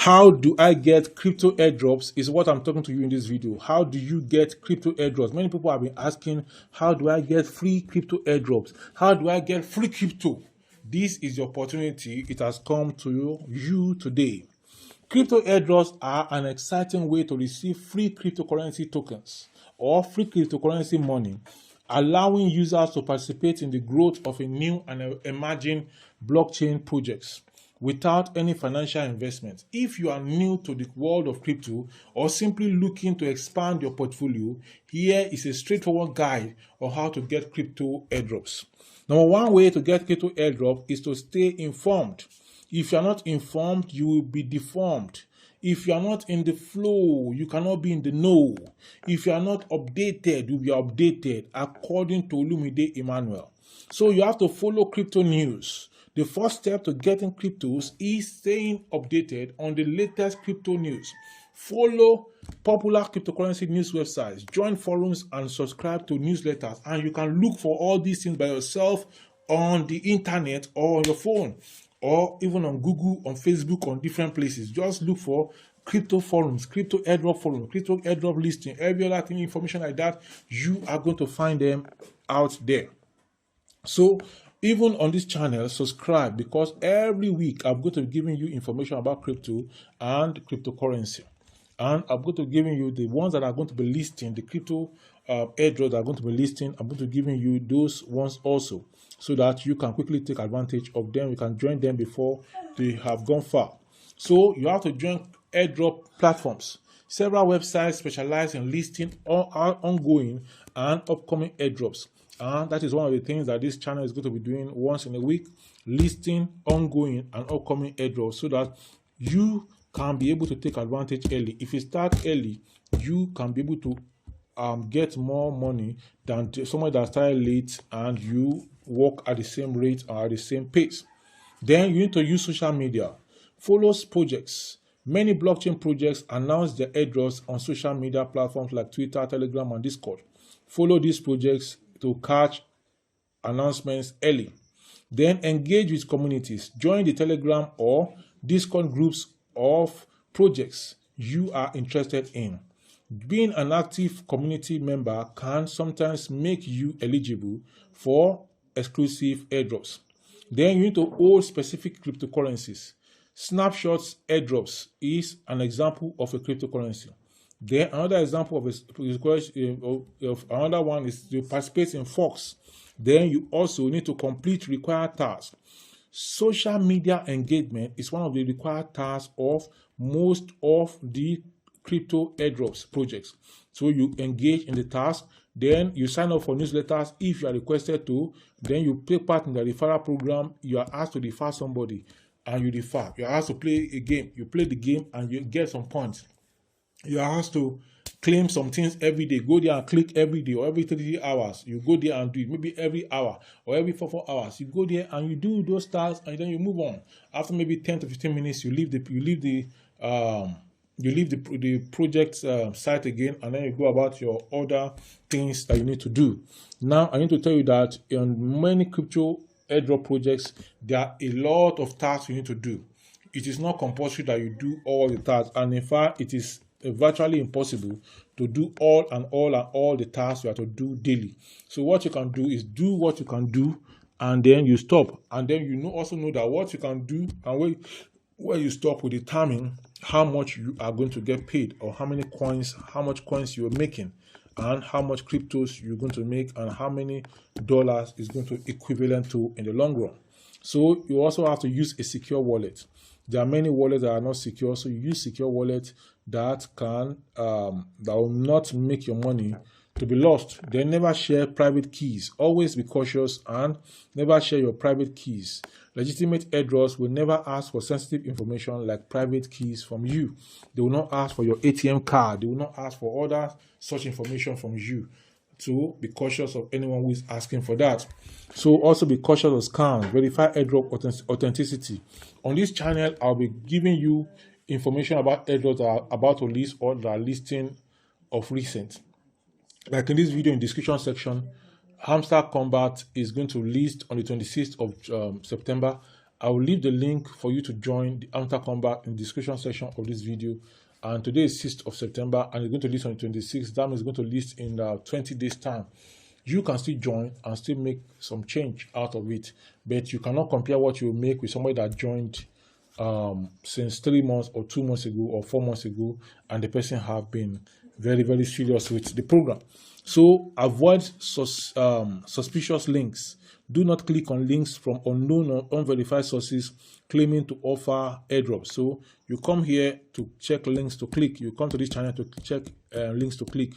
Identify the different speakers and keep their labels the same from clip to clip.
Speaker 1: How do I get crypto airdrops is what I'm talking to you in this video. How do you get crypto airdrops? Many people have been asking, how do I get free crypto airdrops? How do I get free crypto? This is your opportunity. It has come to you today. Crypto airdrops are an exciting way to receive free cryptocurrency tokens or free cryptocurrency money, allowing users to participate in the growth of a new and emerging blockchain projects without any financial investment. If you are new to the world of crypto or simply looking to expand your portfolio, here is a straightforward guide on how to get crypto airdrops. Number one way to get crypto airdrop is to stay informed. If you are not informed, you will be deformed. If you are not in the flow, you cannot be in the know. If you are not updated, you will be updated according to Olumide Emmanuel. So you have to follow crypto news. The first step to getting cryptos is staying updated on the latest crypto news. Follow popular cryptocurrency news websites, join forums, and subscribe to newsletters. And you can look for all these things by yourself on the internet or on your phone, or even on Google, on Facebook, on different places. Just look for crypto forums, crypto airdrop forum, crypto airdrop listing, every other thing, information like that. You are going to find them out there. So even on this channel, subscribe, because every week I'm going to be giving you information about crypto and cryptocurrency. And I'm going to be giving you the ones that are going to be listing, the crypto airdrops that are going to be listing. I'm going to be giving you those ones also, so that you can quickly take advantage of them. You can join them before they have gone far. So you have to join airdrop platforms. Several websites specialize in listing ongoing and upcoming airdrops. And that is one of the things that this channel is going to be doing once in a week, listing ongoing and upcoming airdrops, so that you can be able to take advantage early. If you start early, you can be able to get more money than someone that started late and you work at the same rate or at the same pace. Then you need to use social media. Follow projects. Many blockchain projects announce their airdrops on social media platforms like Twitter, Telegram, and Discord. Follow these projects to catch announcements early. Then engage with communities. Join the Telegram or Discord groups of projects you are interested in. Being an active community member can sometimes make you eligible for exclusive airdrops. Then you need to hold specific cryptocurrencies. Snapshots airdrops is an example of a cryptocurrency. Then another example of another one is to participate in forks. Then you also need to complete required tasks. Social media engagement is one of the required tasks of most of the crypto airdrops projects. So you engage in the task, then you sign up for newsletters if you are requested to, then you take part in the referral program. You are asked to refer somebody and you refer. You are asked to play a game. You play the game and you get some points. You are asked to claim some things every day. Go there and click every day or every 3 hours. You go there and do it. Maybe every hour or every 4 hours. You go there and you do those tasks and then you move on. After maybe 10 to 15 minutes, you leave the project site again, and then you go about your other things that you need to do. Now, I need to tell you that on many crypto airdrop projects, there are a lot of tasks you need to do. It is not compulsory that you do all the tasks, and in fact, it is virtually impossible to do all the tasks you have to do daily. So what you can do is do what you can do, and then you stop. And then you also know that what you can do and where you stop will determine how much you are going to get paid, or how much coins you are making, and how much cryptos you're going to make, and how many dollars is going to equivalent to in the long run. So you also have to use a secure wallet. There are many wallets that are not secure, so you use secure wallet that will not make your money to be lost. Then never share private keys. Always be cautious and never share your private keys. Legitimate airdrops will never ask for sensitive information like private keys from you. They will not ask for your ATM card. They will not ask for other such information from you. So be cautious of anyone who is asking for that. So also be cautious of scams. Verify airdrop authenticity. On this channel, I'll be giving you information about airdrops that are about to list or that are listing of recent. Like in this video, in the description section, Hamster Kombat is going to list on the 26th of September, I will leave the link for you to join the Hamster Kombat in the description section of this video. And today is 6th of September and it's going to list on the 26th. That means it's going to list in 20 days time. You can still join and still make some change out of it, but you cannot compare what you make with somebody that joined since 3 months or 2 months ago or 4 months ago, and the person have been very, very serious with the program. So avoid suspicious links. Do not click on links from unknown or unverified sources claiming to offer airdrops. So you come here to check links to click. You come to this channel to check links to click.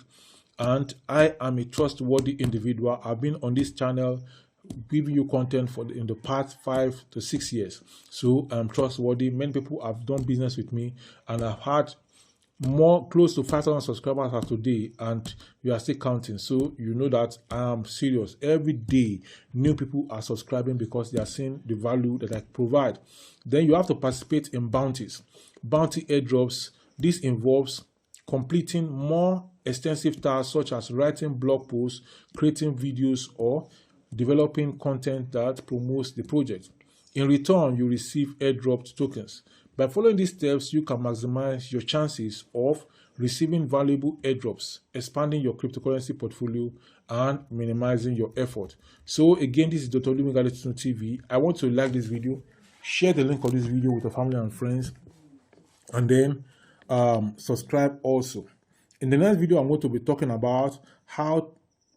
Speaker 1: And I am a trustworthy individual. I've been on this channel giving you content in the past 5 to 6 years. So I'm trustworthy. Many people have done business with me, and I've had close to 5,000 subscribers as today, and we are still counting. So you know that I am serious. Every day new people are subscribing because they are seeing the value that I provide. Then you have to participate in bounty airdrops. This involves completing more extensive tasks such as writing blog posts, creating videos, or developing content that promotes the project. In return, you receive airdropped tokens. By following these steps, you can maximize your chances of receiving valuable airdrops, expanding your cryptocurrency portfolio, and minimizing your effort. So again, this is Dr. Oluwagade TV. I want to like this video, share the link of this video with your family and friends, and then subscribe also. In the next video, I'm going to be talking about how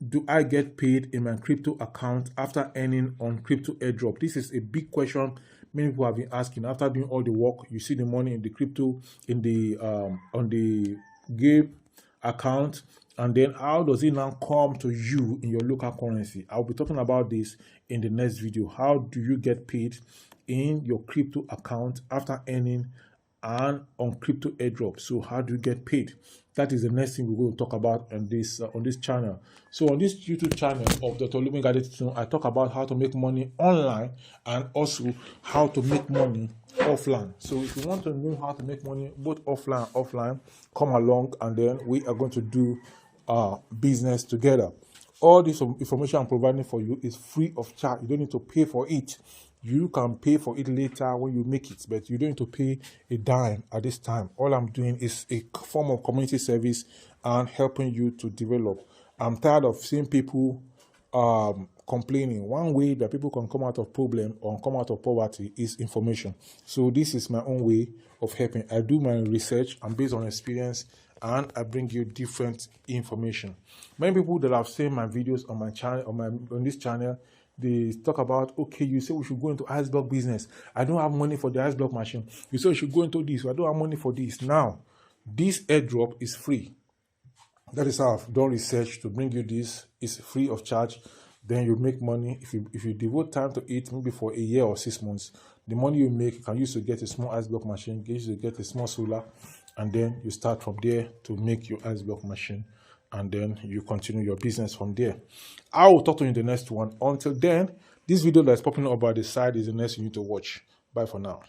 Speaker 1: do I get paid in my crypto account after earning on crypto airdrop. This is a big question many people have been asking. After doing all the work, you see the money in the crypto in the on the game account, and then how does it now come to you in your local currency? I'll be talking about this in the next video. How do you get paid in your crypto account after earning and on crypto airdrop? So how do you get paid? That is the next thing we're going to talk about on this channel. So on this YouTube channel of Dr. Oluwagade, I talk about how to make money online and also how to make money offline. So if you want to know how to make money both offline and offline, come along, and then we are going to do business together. All this information I'm providing for you is free of charge. You don't need to pay for it. You can pay for it later when you make it, but you don't need to pay a dime at this time. All I'm doing is a form of community service and helping you to develop. I'm tired of seeing people complaining. One way that people can come out of problem or come out of poverty is information. So this is my own way of helping. I do my research, I'm based on experience, and I bring you different information. Many people that have seen my videos on my channel, on this channel, they talk about, okay, you say we should go into ice block business. I don't have money for the ice block machine. You say we should go into this. I don't have money for this. Now, this airdrop is free. That is how I've done research to bring you this. It's free of charge. Then you make money. If you devote time to it, maybe for a year or 6 months, the money you make, you can use to get a small ice block machine, use to get a small solar, and then you start from there to make your ice block machine. And then you continue your business from there. I will talk to you in the next one. Until then, this video that's popping up by the side is the next you need to watch. Bye for now.